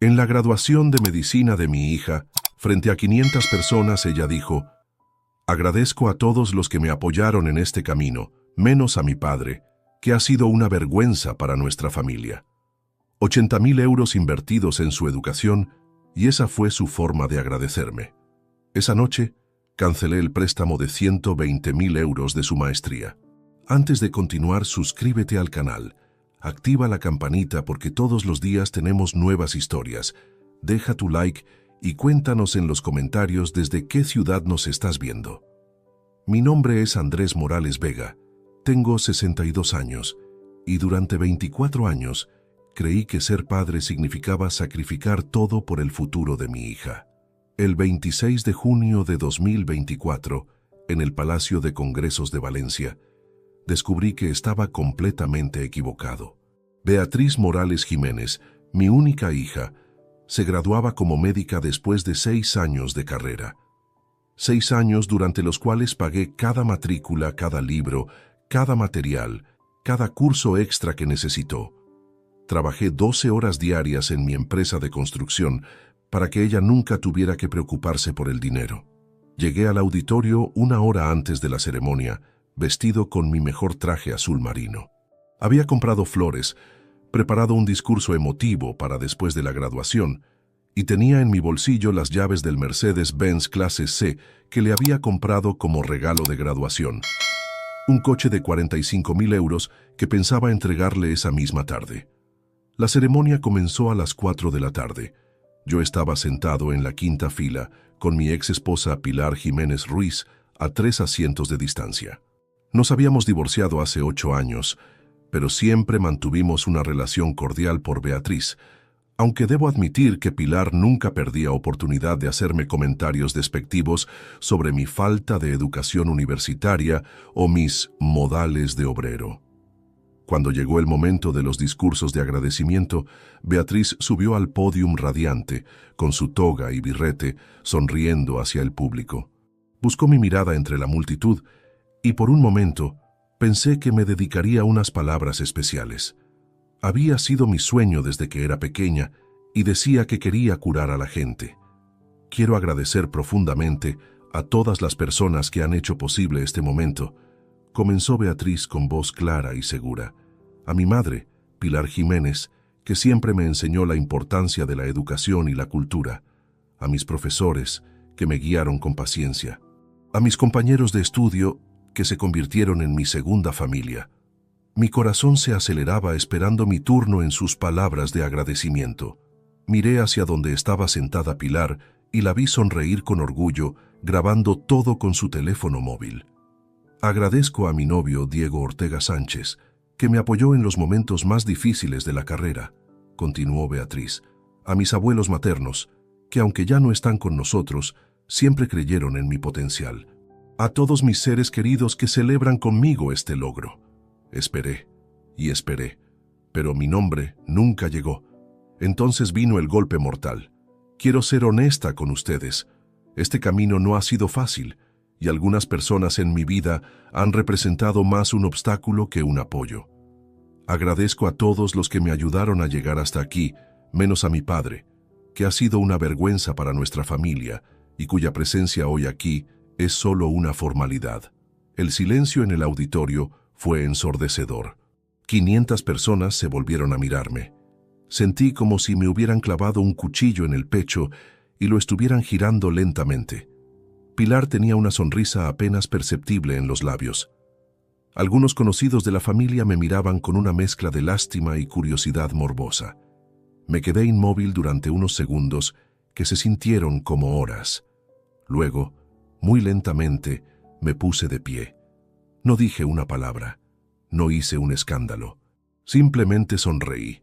En la graduación de medicina de mi hija, frente a 500 personas, ella dijo: agradezco a todos los que me apoyaron en este camino, menos a mi padre, que ha sido una vergüenza para nuestra familia. 80.000 euros invertidos en su educación, y esa fue su forma de agradecerme. Esa noche, cancelé el préstamo de 120.000 euros de su maestría. Antes de continuar, suscríbete al canal. Activa la campanita porque todos los días tenemos nuevas historias. Deja tu like y cuéntanos en los comentarios desde qué ciudad nos estás viendo. Mi nombre es Andrés Morales Vega. Tengo 62 años y durante 24 años creí que ser padre significaba sacrificar todo por el futuro de mi hija. El 26 de junio de 2024, en el Palacio de Congresos de Valencia, descubrí que estaba completamente equivocado. Beatriz Morales Jiménez, mi única hija, se graduaba como médica después de 6 años de carrera. 6 años durante los cuales pagué cada matrícula, cada libro, cada material, cada curso extra que necesitó. Trabajé 12 horas diarias en mi empresa de construcción para que ella nunca tuviera que preocuparse por el dinero. Llegué al auditorio 1 hora antes de la ceremonia, vestido con mi mejor traje azul marino. Había comprado flores, preparado un discurso emotivo para después de la graduación, y tenía en mi bolsillo las llaves del Mercedes-Benz Clase C que le había comprado como regalo de graduación. Un coche de 45.000 euros que pensaba entregarle esa misma tarde. La ceremonia comenzó a las 4 de la tarde. Yo estaba sentado en la 5ª fila con mi ex esposa Pilar Jiménez Ruiz a 3 asientos de distancia. Nos habíamos divorciado hace 8 años, pero siempre mantuvimos una relación cordial por Beatriz, aunque debo admitir que Pilar nunca perdía oportunidad de hacerme comentarios despectivos sobre mi falta de educación universitaria o mis modales de obrero. Cuando llegó el momento de los discursos de agradecimiento, Beatriz subió al pódium radiante, con su toga y birrete, sonriendo hacia el público. Buscó mi mirada entre la multitud y por un momento pensé que me dedicaría unas palabras especiales. Había sido mi sueño desde que era pequeña y decía que quería curar a la gente. Quiero agradecer profundamente a todas las personas que han hecho posible este momento, comenzó Beatriz con voz clara y segura. A mi madre, Pilar Jiménez, que siempre me enseñó la importancia de la educación y la cultura. A mis profesores, que me guiaron con paciencia. A mis compañeros de estudio, que se convirtieron en mi segunda familia. Mi corazón se aceleraba esperando mi turno en sus palabras de agradecimiento. Miré hacia donde estaba sentada Pilar y la vi sonreír con orgullo, grabando todo con su teléfono móvil. Agradezco a mi novio Diego Ortega Sánchez, que me apoyó en los momentos más difíciles de la carrera, continuó Beatriz. A mis abuelos maternos, que aunque ya no están con nosotros, siempre creyeron en mi potencial. A todos mis seres queridos que celebran conmigo este logro. Esperé y esperé, pero mi nombre nunca llegó. Entonces vino el golpe mortal. Quiero ser honesta con ustedes. Este camino no ha sido fácil, y algunas personas en mi vida han representado más un obstáculo que un apoyo. Agradezco a todos los que me ayudaron a llegar hasta aquí, menos a mi padre, que ha sido una vergüenza para nuestra familia y cuya presencia hoy aquí es solo una formalidad. El silencio en el auditorio fue ensordecedor. 500 personas se volvieron a mirarme. Sentí como si me hubieran clavado un cuchillo en el pecho y lo estuvieran girando lentamente. Pilar tenía una sonrisa apenas perceptible en los labios. Algunos conocidos de la familia me miraban con una mezcla de lástima y curiosidad morbosa. Me quedé inmóvil durante unos segundos que se sintieron como horas. Luego, muy lentamente, me puse de pie. No dije una palabra, no hice un escándalo. Simplemente sonreí.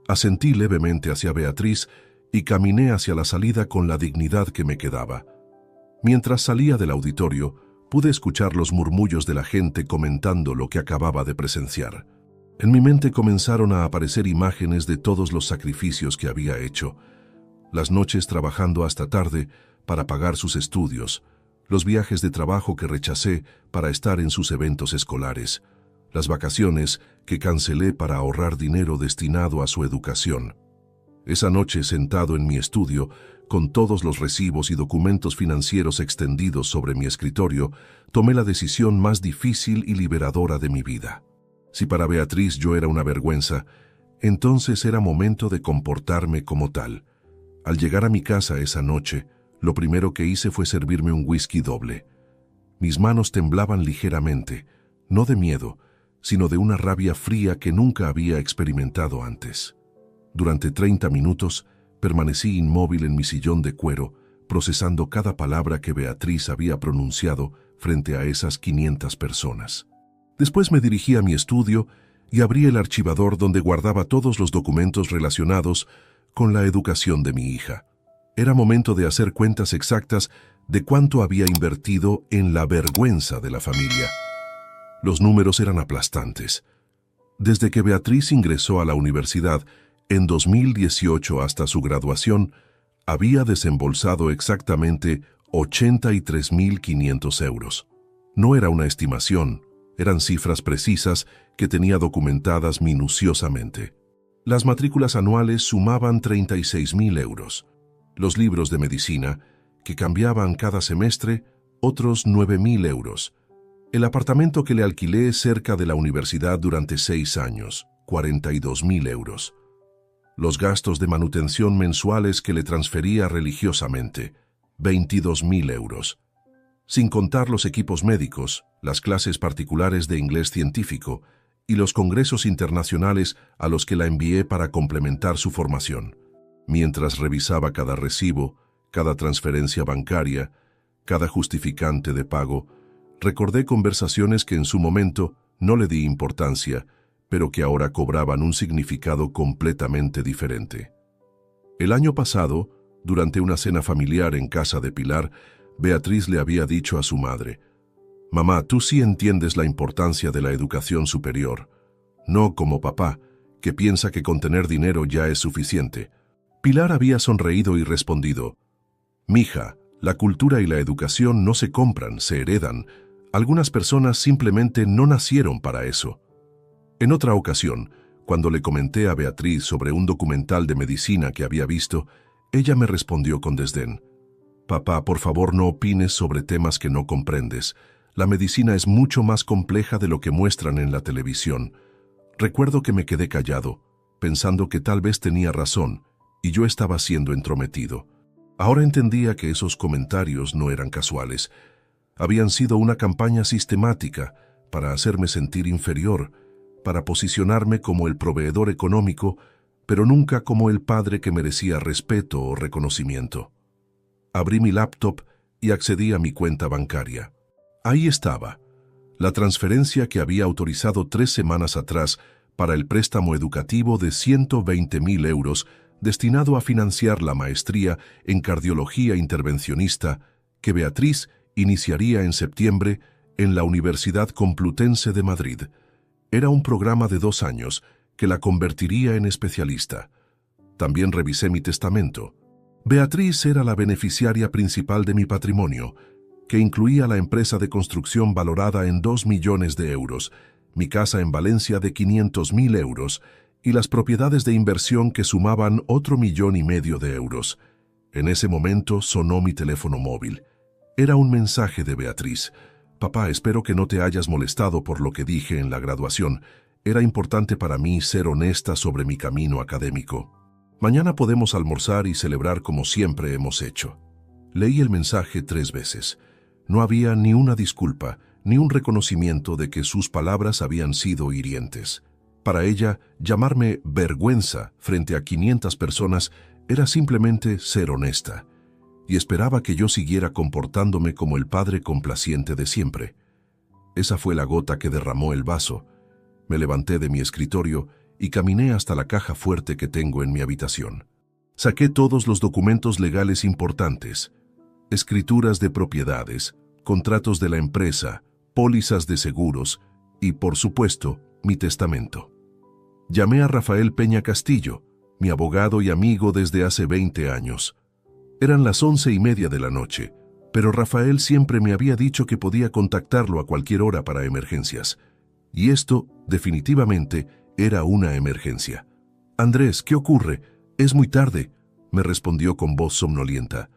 Asentí levemente hacia Beatriz y caminé hacia la salida con la dignidad que me quedaba. Mientras salía del auditorio, pude escuchar los murmullos de la gente comentando lo que acababa de presenciar. En mi mente comenzaron a aparecer imágenes de todos los sacrificios que había hecho. Las noches trabajando hasta tarde para pagar sus estudios, los viajes de trabajo que rechacé para estar en sus eventos escolares, las vacaciones que cancelé para ahorrar dinero destinado a su educación. Esa noche, sentado en mi estudio, con todos los recibos y documentos financieros extendidos sobre mi escritorio, tomé la decisión más difícil y liberadora de mi vida. Si para Beatriz yo era una vergüenza, entonces era momento de comportarme como tal. Al llegar a mi casa esa noche, lo primero que hice fue servirme un whisky doble. Mis manos temblaban ligeramente, no de miedo, sino de una rabia fría que nunca había experimentado antes. Durante 30 minutos permanecí inmóvil en mi sillón de cuero, procesando cada palabra que Beatriz había pronunciado frente a esas 500 personas. Después me dirigí a mi estudio y abrí el archivador donde guardaba todos los documentos relacionados con la educación de mi hija. Era momento de hacer cuentas exactas de cuánto había invertido en la vergüenza de la familia. Los números eran aplastantes. Desde que Beatriz ingresó a la universidad en 2018 hasta su graduación, había desembolsado exactamente 83.500 euros. No era una estimación, eran cifras precisas que tenía documentadas minuciosamente. Las matrículas anuales sumaban 36.000 euros. Los libros de medicina, que cambiaban cada semestre, otros 9.000 euros. El apartamento que le alquilé cerca de la universidad durante 6 años, 42.000 euros. Los gastos de manutención mensuales que le transfería religiosamente, 22.000 euros. Sin contar los equipos médicos, las clases particulares de inglés científico y los congresos internacionales a los que la envié para complementar su formación. Mientras revisaba cada recibo, cada transferencia bancaria, cada justificante de pago, recordé conversaciones que en su momento no le di importancia, pero que ahora cobraban un significado completamente diferente. El año pasado, durante una cena familiar en casa de Pilar, Beatriz le había dicho a su madre: «Mamá, tú sí entiendes la importancia de la educación superior, no como papá, que piensa que con tener dinero ya es suficiente». Pilar había sonreído y respondido: «Mija, la cultura y la educación no se compran, se heredan. Algunas personas simplemente no nacieron para eso». En otra ocasión, cuando le comenté a Beatriz sobre un documental de medicina que había visto, ella me respondió con desdén: «Papá, por favor no opines sobre temas que no comprendes. La medicina es mucho más compleja de lo que muestran en la televisión». Recuerdo que me quedé callado, pensando que tal vez tenía razón, y yo estaba siendo entrometido. Ahora entendía que esos comentarios no eran casuales. Habían sido una campaña sistemática para hacerme sentir inferior, para posicionarme como el proveedor económico, pero nunca como el padre que merecía respeto o reconocimiento. Abrí mi laptop y accedí a mi cuenta bancaria. Ahí estaba, la transferencia que había autorizado 3 semanas atrás para el préstamo educativo de 120.000 euros destinado a financiar la maestría en cardiología intervencionista que Beatriz iniciaría en septiembre en la Universidad Complutense de Madrid. Era un programa de 2 años que la convertiría en especialista. También revisé mi testamento. Beatriz era la beneficiaria principal de mi patrimonio, que incluía la empresa de construcción valorada en 2 millones de euros, mi casa en Valencia de 500.000 euros y las propiedades de inversión que sumaban otro 1,5 millones de euros. En ese momento sonó mi teléfono móvil. Era un mensaje de Beatriz. «Papá, espero que no te hayas molestado por lo que dije en la graduación. Era importante para mí ser honesta sobre mi camino académico. Mañana podemos almorzar y celebrar como siempre hemos hecho». Leí el mensaje 3 veces. No había ni una disculpa, ni un reconocimiento de que sus palabras habían sido hirientes. Para ella, llamarme vergüenza frente a 500 personas era simplemente ser honesta, y esperaba que yo siguiera comportándome como el padre complaciente de siempre. Esa fue la gota que derramó el vaso. Me levanté de mi escritorio y caminé hasta la caja fuerte que tengo en mi habitación. Saqué todos los documentos legales importantes: escrituras de propiedades, contratos de la empresa, pólizas de seguros y, por supuesto, mi testamento. Llamé a Rafael Peña Castillo, mi abogado y amigo desde hace 20 años. Eran las 11:30 de la noche, pero Rafael siempre me había dicho que podía contactarlo a cualquier hora para emergencias. Y esto, definitivamente, era una emergencia. «Andrés, ¿qué ocurre? Es muy tarde, me respondió con voz somnolienta.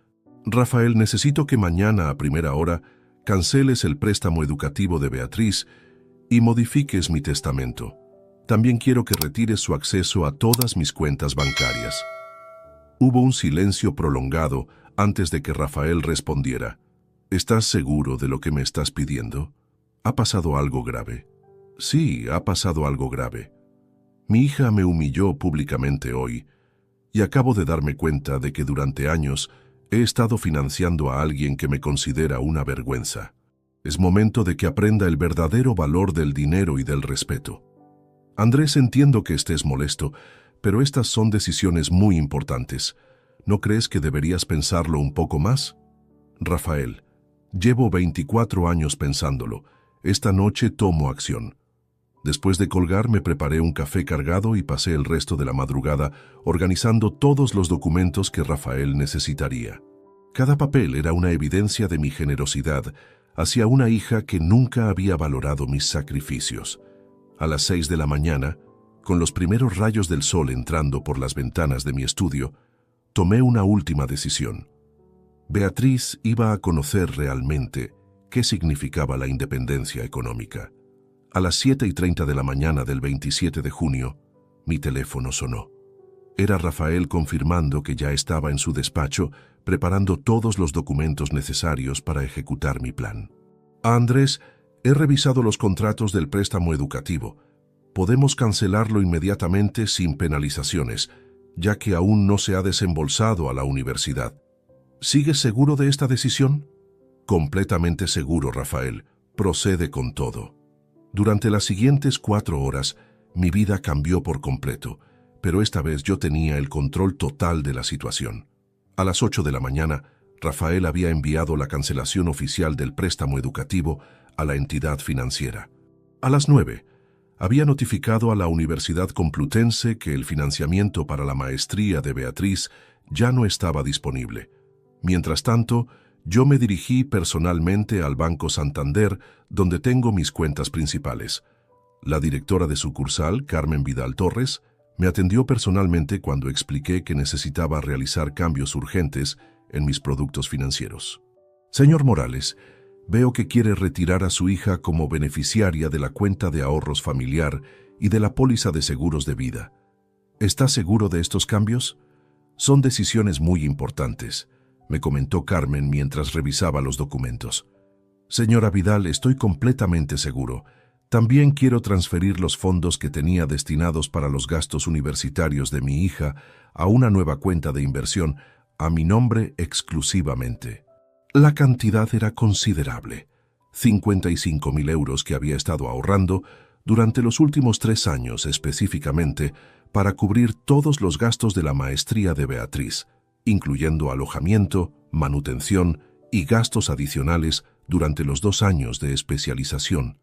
Rafael, necesito que mañana a primera hora canceles el préstamo educativo de Beatriz y modifiques mi testamento. También quiero que retires su acceso a todas mis cuentas bancarias. Hubo un silencio prolongado antes de que Rafael respondiera. ¿Estás seguro de lo que me estás pidiendo? ¿Ha pasado algo grave? Sí, ha pasado algo grave. Mi hija me humilló públicamente hoy y acabo de darme cuenta de que durante años he estado financiando a alguien que me considera una vergüenza. Es momento de que aprenda el verdadero valor del dinero y del respeto. Andrés, entiendo que estés molesto, pero estas son decisiones muy importantes. ¿No crees que deberías pensarlo un poco más? Rafael, llevo 24 años pensándolo. Esta noche tomo acción. Después de colgar, me preparé un café cargado y pasé el resto de la madrugada organizando todos los documentos que Rafael necesitaría. Cada papel era una evidencia de mi generosidad hacia una hija que nunca había valorado mis sacrificios. A las 6 de la mañana, con los primeros rayos del sol entrando por las ventanas de mi estudio, tomé una última decisión. Beatriz iba a conocer realmente qué significaba la independencia económica. A las 7:30 de la mañana del 27 de junio, mi teléfono sonó. Era Rafael confirmando que ya estaba en su despacho preparando todos los documentos necesarios para ejecutar mi plan. Andrés, he revisado los contratos del préstamo educativo. Podemos cancelarlo inmediatamente sin penalizaciones, ya que aún no se ha desembolsado a la universidad. ¿Sigues seguro de esta decisión? Completamente seguro, Rafael. Procede con todo. Durante las siguientes 4 horas, mi vida cambió por completo, pero esta vez yo tenía el control total de la situación. A las 8 de la mañana, Rafael había enviado la cancelación oficial del préstamo educativo a la entidad financiera. A las 9, había notificado a la Universidad Complutense que el financiamiento para la maestría de Beatriz ya no estaba disponible. Mientras tanto, yo me dirigí personalmente al Banco Santander, donde tengo mis cuentas principales. La directora de sucursal, Carmen Vidal Torres, me atendió personalmente cuando expliqué que necesitaba realizar cambios urgentes en mis productos financieros. Señor Morales, veo que quiere retirar a su hija como beneficiaria de la cuenta de ahorros familiar y de la póliza de seguros de vida. ¿Está seguro de estos cambios? Son decisiones muy importantes, me comentó Carmen mientras revisaba los documentos. Señora Vidal, estoy completamente seguro. También quiero transferir los fondos que tenía destinados para los gastos universitarios de mi hija a una nueva cuenta de inversión a mi nombre exclusivamente. La cantidad era considerable, 55.000 euros que había estado ahorrando durante los últimos 3 años específicamente para cubrir todos los gastos de la maestría de Beatriz, incluyendo alojamiento, manutención y gastos adicionales durante los 2 años de especialización.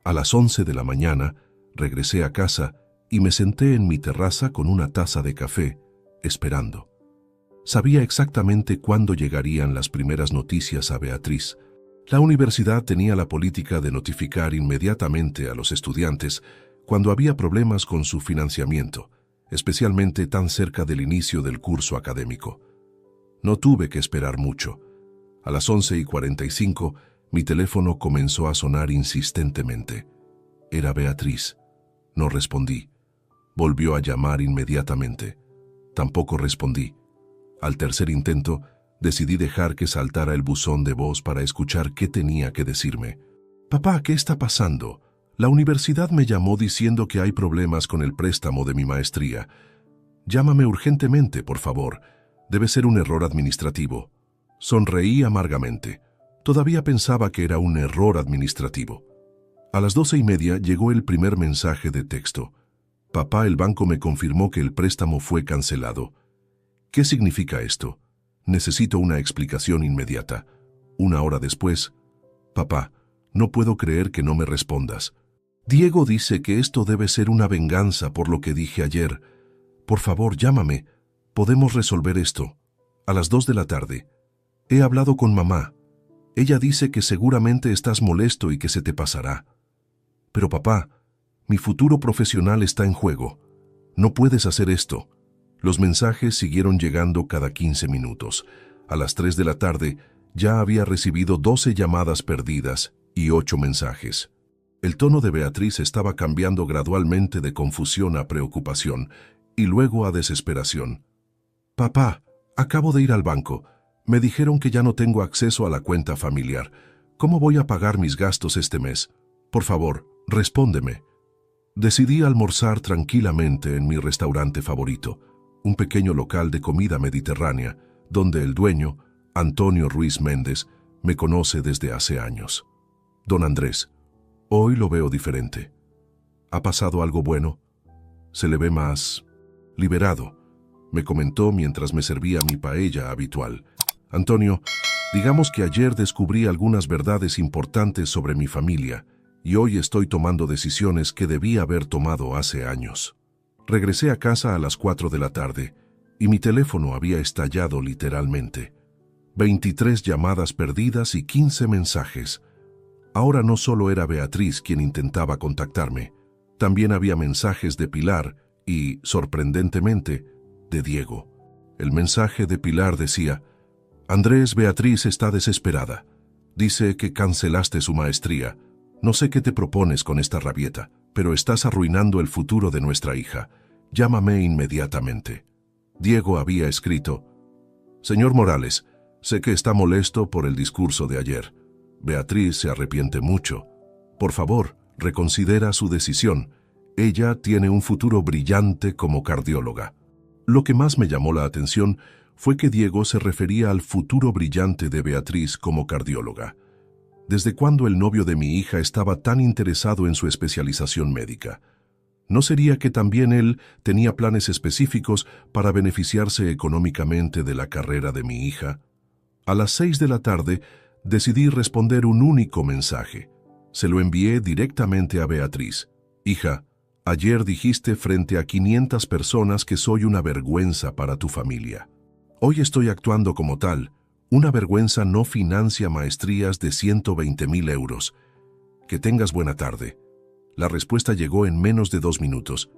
A las 11 de la mañana, regresé a casa y me senté en mi terraza con una taza de café, esperando. Sabía exactamente cuándo llegarían las primeras noticias a Beatriz. La universidad tenía la política de notificar inmediatamente a los estudiantes cuando había problemas con su financiamiento, especialmente tan cerca del inicio del curso académico. No tuve que esperar mucho. A las 11:45, mi teléfono comenzó a sonar insistentemente. Era Beatriz. No respondí. Volvió a llamar inmediatamente. Tampoco respondí. Al tercer intento, decidí dejar que saltara el buzón de voz para escuchar qué tenía que decirme. «Papá, ¿qué está pasando? La universidad me llamó diciendo que hay problemas con el préstamo de mi maestría. Llámame urgentemente, por favor. Debe ser un error administrativo». Sonreí amargamente. Todavía pensaba que era un error administrativo. A las 12:30 llegó el primer mensaje de texto. «Papá, el banco me confirmó que el préstamo fue cancelado». ¿Qué significa esto? Necesito una explicación inmediata. 1 hora después. «Papá, no puedo creer que no me respondas. Diego dice que esto debe ser una venganza por lo que dije ayer. Por favor, llámame. Podemos resolver esto». A las 2 de la tarde. «He hablado con mamá. Ella dice que seguramente estás molesto y que se te pasará. Pero papá, mi futuro profesional está en juego. No puedes hacer esto». Los mensajes siguieron llegando cada 15 minutos. A las 3 de la tarde ya había recibido 12 llamadas perdidas y 8 mensajes. El tono de Beatriz estaba cambiando gradualmente de confusión a preocupación y luego a desesperación. «Papá, acabo de ir al banco. Me dijeron que ya no tengo acceso a la cuenta familiar. ¿Cómo voy a pagar mis gastos este mes? Por favor, respóndeme». Decidí almorzar tranquilamente en mi restaurante favorito, un pequeño local de comida mediterránea, donde el dueño, Antonio Ruiz Méndez, me conoce desde hace años. «Don Andrés, hoy lo veo diferente. ¿Ha pasado algo bueno? Se le ve más liberado», me comentó mientras me servía mi paella habitual. «Antonio, digamos que ayer descubrí algunas verdades importantes sobre mi familia y hoy estoy tomando decisiones que debí haber tomado hace años». Regresé a casa a las 4 de la tarde y mi teléfono había estallado literalmente. 23 llamadas perdidas y 15 mensajes. Ahora no solo era Beatriz quien intentaba contactarme, también había mensajes de Pilar y, sorprendentemente, de Diego. El mensaje de Pilar decía: «Andrés, Beatriz está desesperada. Dice que cancelaste su maestría. No sé qué te propones con esta rabieta, pero estás arruinando el futuro de nuestra hija. Llámame inmediatamente». Diego había escrito: «Señor Morales, sé que está molesto por el discurso de ayer. Beatriz se arrepiente mucho. Por favor, reconsidera su decisión. Ella tiene un futuro brillante como cardióloga». Lo que más me llamó la atención fue que Diego se refería al futuro brillante de Beatriz como cardióloga. ¿Desde cuándo el novio de mi hija estaba tan interesado en su especialización médica? ¿No sería que también él tenía planes específicos para beneficiarse económicamente de la carrera de mi hija? A las 6 de la tarde decidí responder un único mensaje. Se lo envié directamente a Beatriz. «Hija, ayer dijiste frente a 500 personas que soy una vergüenza para tu familia. Hoy estoy actuando como tal. Una vergüenza no financia maestrías de 120.000 euros. Que tengas buena tarde». La respuesta llegó en menos de 2 minutos.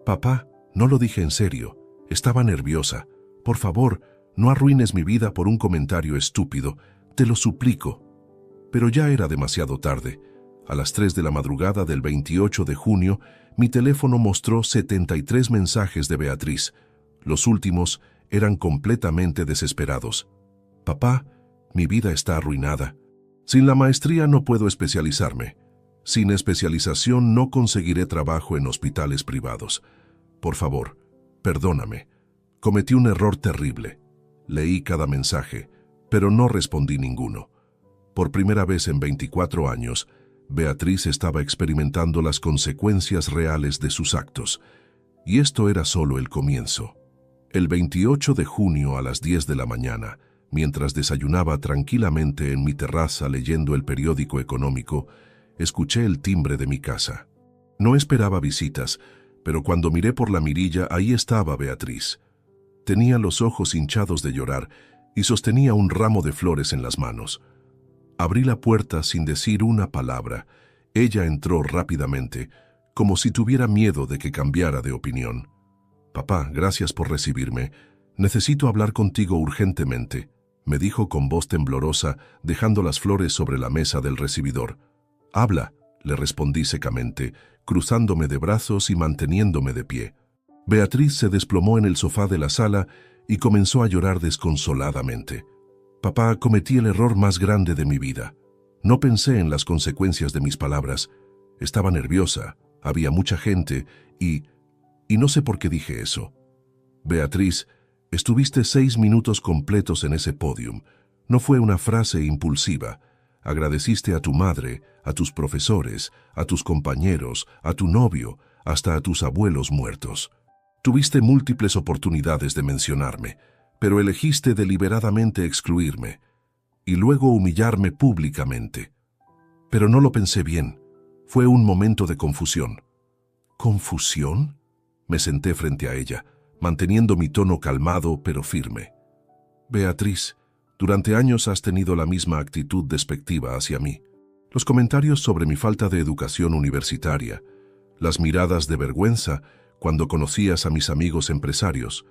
«Papá, no lo dije en serio. Estaba nerviosa. Por favor, no arruines mi vida por un comentario estúpido. Te lo suplico». Pero ya era demasiado tarde. A las 3 de la madrugada del 28 de junio, mi teléfono mostró 73 mensajes de Beatriz. Los últimos eran completamente desesperados. «Papá, mi vida está arruinada. Sin la maestría no puedo especializarme. Sin especialización no conseguiré trabajo en hospitales privados. Por favor, perdóname. Cometí un error terrible. Leí cada mensaje, pero no respondí ninguno». Por primera vez en 24 años, Beatriz estaba experimentando las consecuencias reales de sus actos. Y esto era solo el comienzo. El 28 de junio a las 10 de la mañana, mientras desayunaba tranquilamente en mi terraza leyendo el periódico económico, escuché el timbre de mi casa. No esperaba visitas, pero cuando miré por la mirilla, ahí estaba Beatriz. Tenía los ojos hinchados de llorar y sostenía un ramo de flores en las manos. Abrí la puerta sin decir una palabra. Ella entró rápidamente, como si tuviera miedo de que cambiara de opinión. «Papá, gracias por recibirme. Necesito hablar contigo urgentemente», me dijo con voz temblorosa, dejando las flores sobre la mesa del recibidor. «Habla», le respondí secamente, cruzándome de brazos y manteniéndome de pie. Beatriz se desplomó en el sofá de la sala y comenzó a llorar desconsoladamente. «Papá, cometí el error más grande de mi vida. No pensé en las consecuencias de mis palabras. Estaba nerviosa, había mucha gente y no sé por qué dije eso». «Beatriz, estuviste 6 minutos completos en ese pódium. No fue una frase impulsiva. Agradeciste a tu madre, a tus profesores, a tus compañeros, a tu novio, hasta a tus abuelos muertos. Tuviste múltiples oportunidades de mencionarme, pero elegiste deliberadamente excluirme y luego humillarme públicamente. Pero no lo pensé bien. Fue un momento de confusión». «¿Confusión?». Me senté frente a ella, manteniendo mi tono calmado pero firme. «Beatriz, durante años has tenido la misma actitud despectiva hacia mí. Los comentarios sobre mi falta de educación universitaria, las miradas de vergüenza cuando conocías a mis amigos empresarios,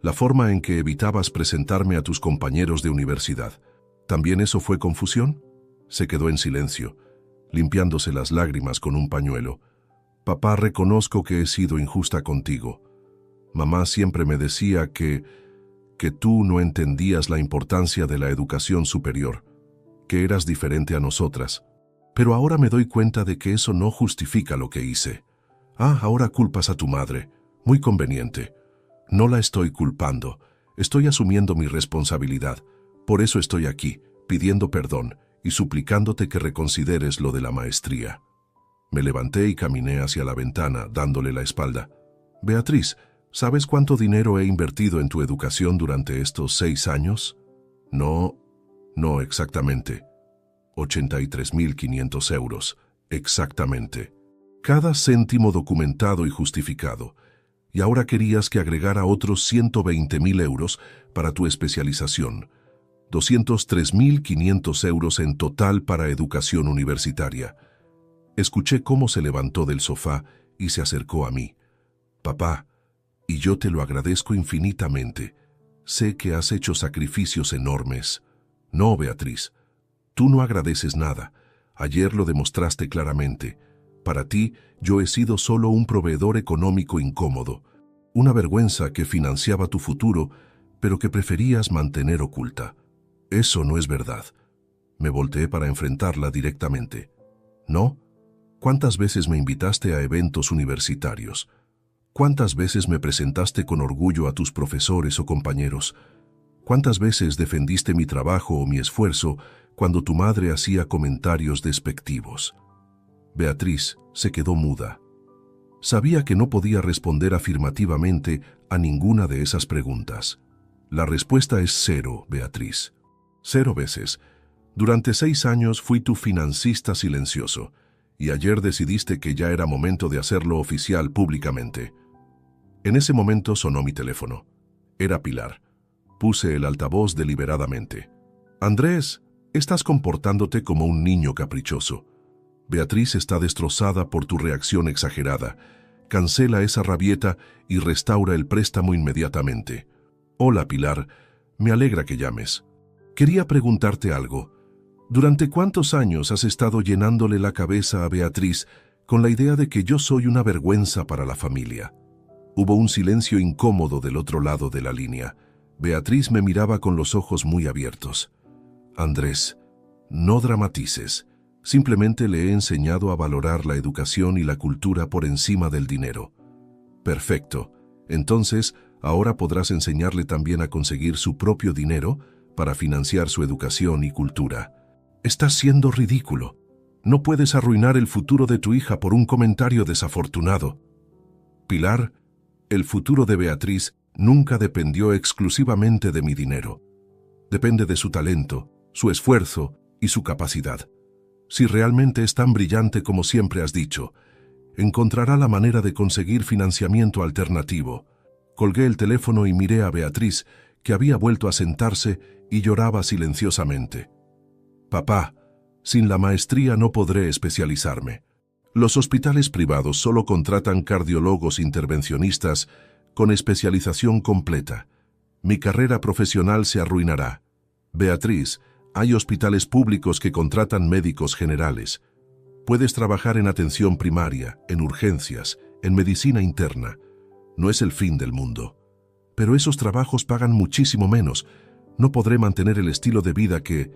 la forma en que evitabas presentarme a tus compañeros de universidad. ¿También eso fue confusión? Se quedó en silencio, limpiándose las lágrimas con un pañuelo. Papá, reconozco que he sido injusta contigo. Mamá siempre me decía que tú no entendías la importancia de la educación superior, que eras diferente a nosotras. Pero ahora me doy cuenta de que eso no justifica lo que hice. Ahora culpas a tu madre. Muy conveniente. No la estoy culpando. Estoy asumiendo mi responsabilidad. Por eso estoy aquí, pidiendo perdón y suplicándote que reconsideres lo de la maestría. Me levanté y caminé hacia la ventana, dándole la espalda. Beatriz, ¿sabes cuánto dinero he invertido en tu educación durante estos 6 años? No exactamente. 83.500 euros, exactamente. Cada céntimo documentado y justificado. Y ahora querías que agregara otros 120.000 euros para tu especialización. 203.500 euros en total para educación universitaria. Escuché cómo se levantó del sofá y se acercó a mí. Papá, y yo te lo agradezco infinitamente. Sé que has hecho sacrificios enormes. No, Beatriz, tú no agradeces nada. Ayer lo demostraste claramente. Para ti, yo he sido solo un proveedor económico incómodo, una vergüenza que financiaba tu futuro, pero que preferías mantener oculta. Eso no es verdad. Me volteé para enfrentarla directamente. ¿No? ¿Cuántas veces me invitaste a eventos universitarios? ¿Cuántas veces me presentaste con orgullo a tus profesores o compañeros? ¿Cuántas veces defendiste mi trabajo o mi esfuerzo cuando tu madre hacía comentarios despectivos? Beatriz se quedó muda. Sabía que no podía responder afirmativamente a ninguna de esas preguntas. La respuesta es 0, Beatriz. 0 veces. Durante 6 años fui tu financista silencioso, y ayer decidiste que ya era momento de hacerlo oficial públicamente. En ese momento sonó mi teléfono. Era Pilar. Puse el altavoz deliberadamente. Andrés, estás comportándote como un niño caprichoso. Beatriz está destrozada por tu reacción exagerada. Cancela esa rabieta y restaura el préstamo inmediatamente. Hola, Pilar. Me alegra que llames. Quería preguntarte algo. ¿Durante cuántos años has estado llenándole la cabeza a Beatriz con la idea de que yo soy una vergüenza para la familia? Hubo un silencio incómodo del otro lado de la línea. Beatriz me miraba con los ojos muy abiertos. Andrés, no dramatices. Simplemente le he enseñado a valorar la educación y la cultura por encima del dinero. Perfecto. Entonces, ahora podrás enseñarle también a conseguir su propio dinero para financiar su educación y cultura. Estás siendo ridículo. No puedes arruinar el futuro de tu hija por un comentario desafortunado. Pilar, el futuro de Beatriz nunca dependió exclusivamente de mi dinero. Depende de su talento, su esfuerzo y su capacidad. Si realmente es tan brillante como siempre has dicho, encontrará la manera de conseguir financiamiento alternativo. Colgué el teléfono y miré a Beatriz, que había vuelto a sentarse y lloraba silenciosamente. Papá, sin la maestría no podré especializarme. Los hospitales privados solo contratan cardiólogos intervencionistas con especialización completa. Mi carrera profesional se arruinará. Beatriz, hay hospitales públicos que contratan médicos generales. Puedes trabajar en atención primaria, en urgencias, en medicina interna. No es el fin del mundo. Pero esos trabajos pagan muchísimo menos. No podré mantener el estilo de vida que...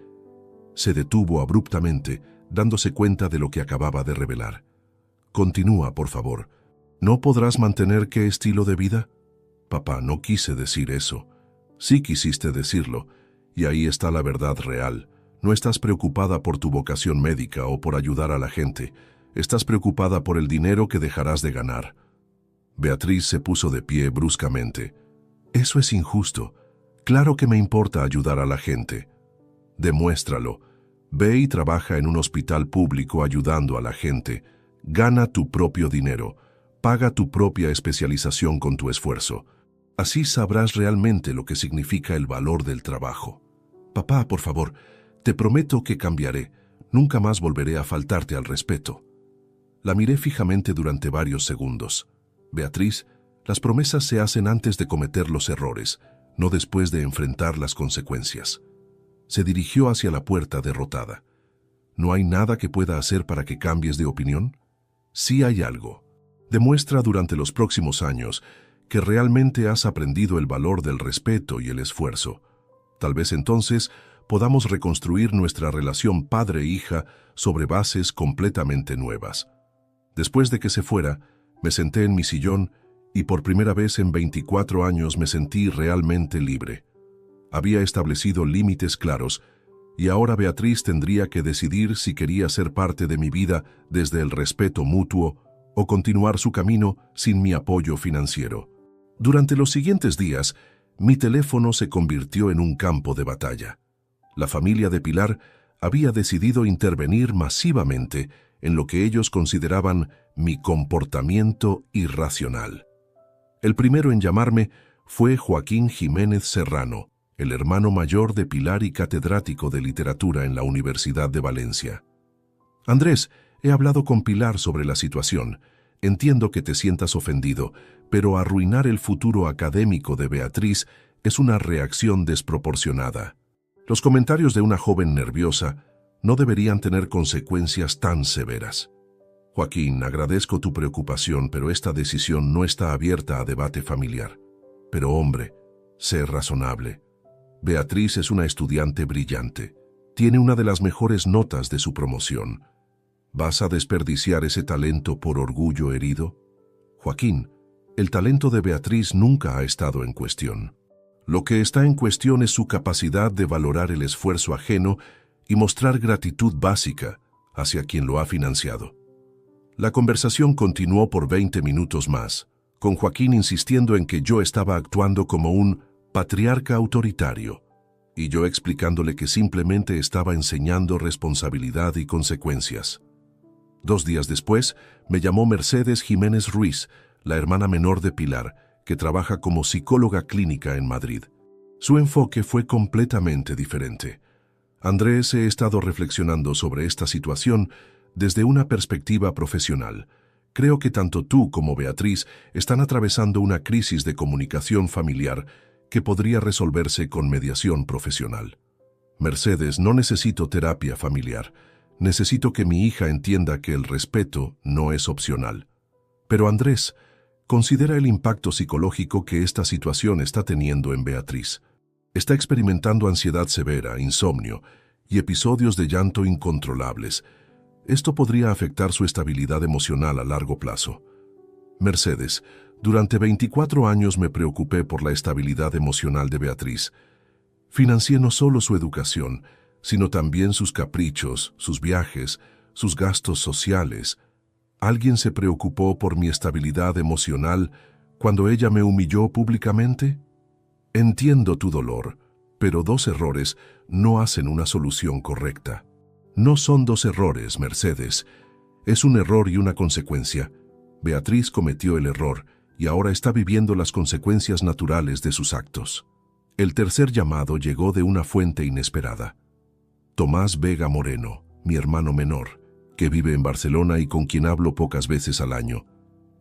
Se detuvo abruptamente, dándose cuenta de lo que acababa de revelar. Continúa, por favor. ¿No podrás mantener qué estilo de vida? Papá, no quise decir eso. Sí quisiste decirlo. Y ahí está la verdad real. No estás preocupada por tu vocación médica o por ayudar a la gente. Estás preocupada por el dinero que dejarás de ganar. Beatriz se puso de pie bruscamente. Eso es injusto. Claro que me importa ayudar a la gente. Demuéstralo. Ve y trabaja en un hospital público ayudando a la gente. Gana tu propio dinero. Paga tu propia especialización con tu esfuerzo. Así sabrás realmente lo que significa el valor del trabajo. Papá, por favor, te prometo que cambiaré. Nunca más volveré a faltarte al respeto. La miré fijamente durante varios segundos. Beatriz Las promesas se hacen antes de cometer los errores, no después de enfrentar las consecuencias. Se dirigió hacia la puerta derrotada. ¿No hay nada que pueda hacer para que cambies de opinión? Sí hay algo. Demuestra durante los próximos años que realmente has aprendido el valor del respeto y el esfuerzo. Tal vez entonces podamos reconstruir nuestra relación padre-hija sobre bases completamente nuevas. Después de que se fuera, me senté en mi sillón y por primera vez en 24 años me sentí realmente libre. Había establecido límites claros y ahora Beatriz tendría que decidir si quería ser parte de mi vida desde el respeto mutuo o continuar su camino sin mi apoyo financiero. Durante los siguientes días, mi teléfono se convirtió en un campo de batalla. La familia de Pilar había decidido intervenir masivamente en lo que ellos consideraban mi comportamiento irracional. El primero en llamarme fue Joaquín Jiménez Serrano, el hermano mayor de Pilar y catedrático de literatura en la Universidad de Valencia. Andrés, he hablado con Pilar sobre la situación. Entiendo que te sientas ofendido, pero arruinar el futuro académico de Beatriz es una reacción desproporcionada. Los comentarios de una joven nerviosa no deberían tener consecuencias tan severas. Joaquín, agradezco tu preocupación, pero esta decisión no está abierta a debate familiar. Pero hombre, sé razonable. Beatriz es una estudiante brillante. Tiene una de las mejores notas de su promoción. ¿Vas a desperdiciar ese talento por orgullo herido? Joaquín, el talento de Beatriz nunca ha estado en cuestión. Lo que está en cuestión es su capacidad de valorar el esfuerzo ajeno y mostrar gratitud básica hacia quien lo ha financiado. La conversación continuó por 20 minutos más, con Joaquín insistiendo en que yo estaba actuando como un patriarca autoritario, y yo explicándole que simplemente estaba enseñando responsabilidad y consecuencias. 2 días después, me llamó Mercedes Jiménez Ruiz, la hermana menor de Pilar, que trabaja como psicóloga clínica en Madrid. Su enfoque fue completamente diferente. Andrés, he estado reflexionando sobre esta situación desde una perspectiva profesional. Creo que tanto tú como Beatriz están atravesando una crisis de comunicación familiar que podría resolverse con mediación profesional. Mercedes, no necesito terapia familiar. Necesito que mi hija entienda que el respeto no es opcional. Pero Andrés, considera el impacto psicológico que esta situación está teniendo en Beatriz. Está experimentando ansiedad severa, insomnio y episodios de llanto incontrolables. Esto podría afectar su estabilidad emocional a largo plazo. Mercedes, durante 24 años me preocupé por la estabilidad emocional de Beatriz. Financié no solo su educación, sino también sus caprichos, sus viajes, sus gastos sociales. ¿Alguien se preocupó por mi estabilidad emocional cuando ella me humilló públicamente? Entiendo tu dolor, pero 2 errores no hacen una solución correcta. No son 2 errores, Mercedes. Es un error y una consecuencia. Beatriz cometió el error y ahora está viviendo las consecuencias naturales de sus actos. El tercer llamado llegó de una fuente inesperada. Tomás Vega Moreno, mi hermano menor, que vive en Barcelona y con quien hablo pocas veces al año.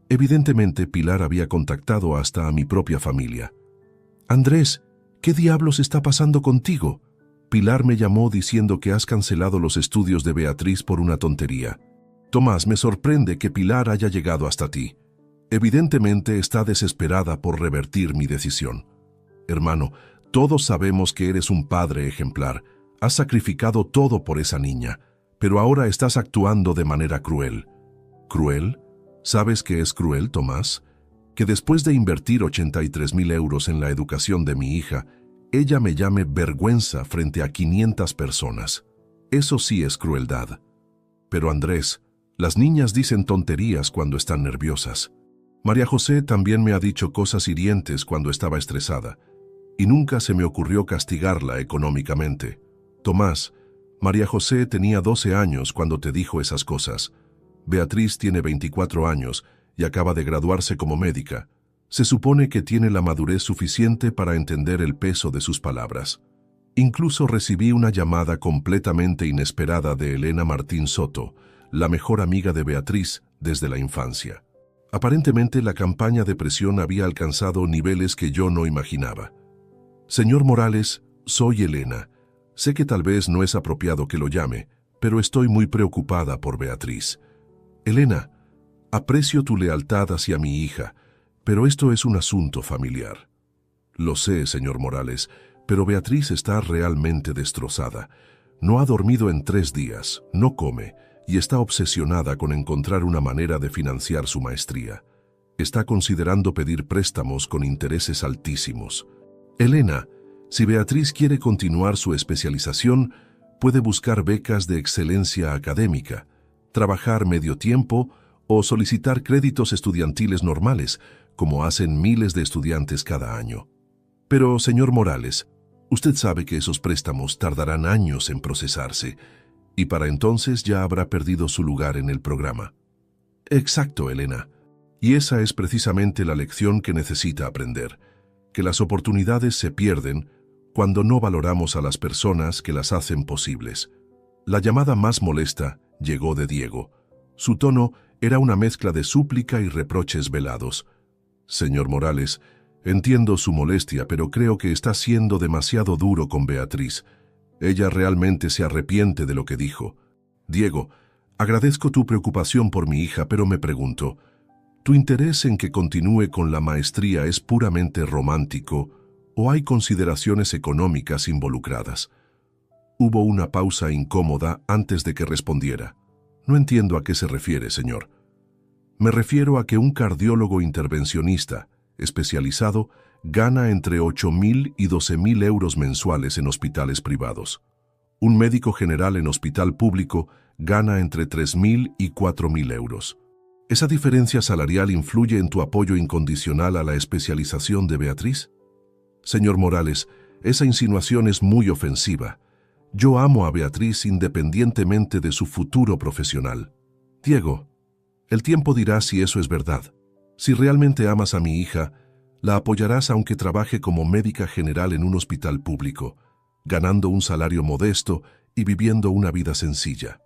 Evidentemente, Pilar había contactado hasta a mi propia familia. Andrés, ¿qué diablos está pasando contigo? Pilar me llamó diciendo que has cancelado los estudios de Beatriz por una tontería. Tomás, me sorprende que Pilar haya llegado hasta ti. Evidentemente está desesperada por revertir mi decisión. Hermano, todos sabemos que eres un padre ejemplar. Has sacrificado todo por esa niña, pero ahora estás actuando de manera cruel. ¿Cruel? ¿Sabes qué es cruel, Tomás? Que después de invertir 83.000 euros en la educación de mi hija, ella me llame vergüenza frente a 500 personas. Eso sí es crueldad. Pero Andrés, las niñas dicen tonterías cuando están nerviosas. María José también me ha dicho cosas hirientes cuando estaba estresada, y nunca se me ocurrió castigarla económicamente. Tomás, María José tenía 12 años cuando te dijo esas cosas. Beatriz tiene 24 años y acaba de graduarse como médica. Se supone que tiene la madurez suficiente para entender el peso de sus palabras. Incluso recibí una llamada completamente inesperada de Elena Martín Soto, la mejor amiga de Beatriz desde la infancia. Aparentemente la campaña de presión había alcanzado niveles que yo no imaginaba. Señor Morales, soy Elena. Sé que tal vez no es apropiado que lo llame, pero estoy muy preocupada por Beatriz. Elena, aprecio tu lealtad hacia mi hija, pero esto es un asunto familiar. Lo sé, señor Morales, pero Beatriz está realmente destrozada. No ha dormido en 3 días, no come, y está obsesionada con encontrar una manera de financiar su maestría. Está considerando pedir préstamos con intereses altísimos. Elena, si Beatriz quiere continuar su especialización, puede buscar becas de excelencia académica, trabajar medio tiempo o solicitar créditos estudiantiles normales, como hacen miles de estudiantes cada año. Pero, señor Morales, usted sabe que esos préstamos tardarán años en procesarse, y para entonces ya habrá perdido su lugar en el programa. Exacto, Elena. Y esa es precisamente la lección que necesita aprender, que las oportunidades se pierden cuando no valoramos a las personas que las hacen posibles. La llamada más molesta llegó de Diego. Su tono era una mezcla de súplica y reproches velados. Señor Morales, entiendo su molestia, pero creo que está siendo demasiado duro con Beatriz. Ella realmente se arrepiente de lo que dijo. Diego, agradezco tu preocupación por mi hija, pero me pregunto, ¿tu interés en que continúe con la maestría es puramente romántico o hay consideraciones económicas involucradas? Hubo una pausa incómoda antes de que respondiera. No entiendo a qué se refiere, señor. Me refiero a que un cardiólogo intervencionista especializado gana entre 8.000 y 12.000 euros mensuales en hospitales privados. Un médico general en hospital público gana entre 3.000 y 4.000 euros. ¿Esa diferencia salarial influye en tu apoyo incondicional a la especialización de Beatriz? Señor Morales, esa insinuación es muy ofensiva. Yo amo a Beatriz independientemente de su futuro profesional. Diego, el tiempo dirá si eso es verdad. Si realmente amas a mi hija, la apoyarás aunque trabaje como médica general en un hospital público, ganando un salario modesto y viviendo una vida sencilla.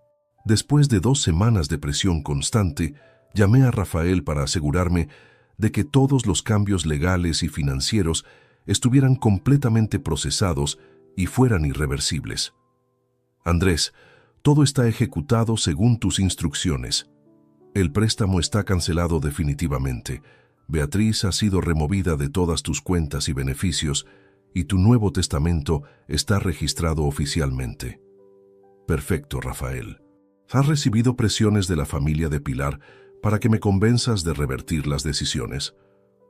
Después de 2 semanas de presión constante, llamé a Rafael para asegurarme de que todos los cambios legales y financieros estuvieran completamente procesados y fueran irreversibles. Andrés, todo está ejecutado según tus instrucciones. El préstamo está cancelado definitivamente. Beatriz ha sido removida de todas tus cuentas y beneficios y tu nuevo testamento está registrado oficialmente. Perfecto, Rafael. ¿Has recibido presiones de la familia de Pilar para que me convenzas de revertir las decisiones?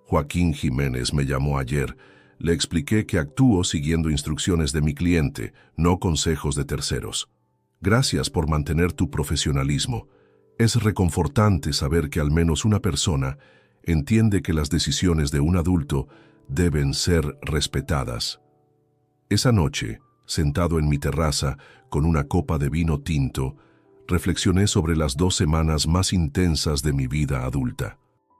Joaquín Jiménez me llamó ayer. Le expliqué que actúo siguiendo instrucciones de mi cliente, no consejos de terceros. Gracias por mantener tu profesionalismo. Es reconfortante saber que al menos una persona entiende que las decisiones de un adulto deben ser respetadas. Esa noche, sentado en mi terraza con una copa de vino tinto, reflexioné sobre las 2 semanas más intensas de mi vida adulta.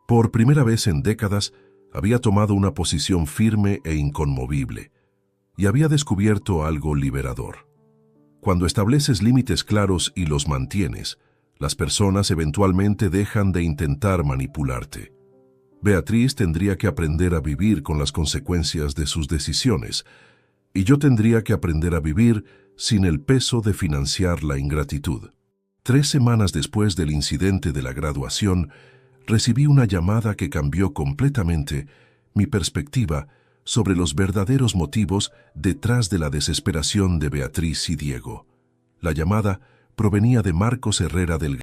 Por primera vez en décadas, había tomado una posición firme e inconmovible, y había descubierto algo liberador. Cuando estableces límites claros y los mantienes, las personas eventualmente dejan de intentar manipularte. Beatriz tendría que aprender a vivir con las consecuencias de sus decisiones, y yo tendría que aprender a vivir sin el peso de financiar la ingratitud. 3 semanas después del incidente de la graduación, recibí una llamada que cambió completamente mi perspectiva sobre los verdaderos motivos detrás de la desesperación de Beatriz y Diego. La llamada provenía de Marcos Herrera Delgado.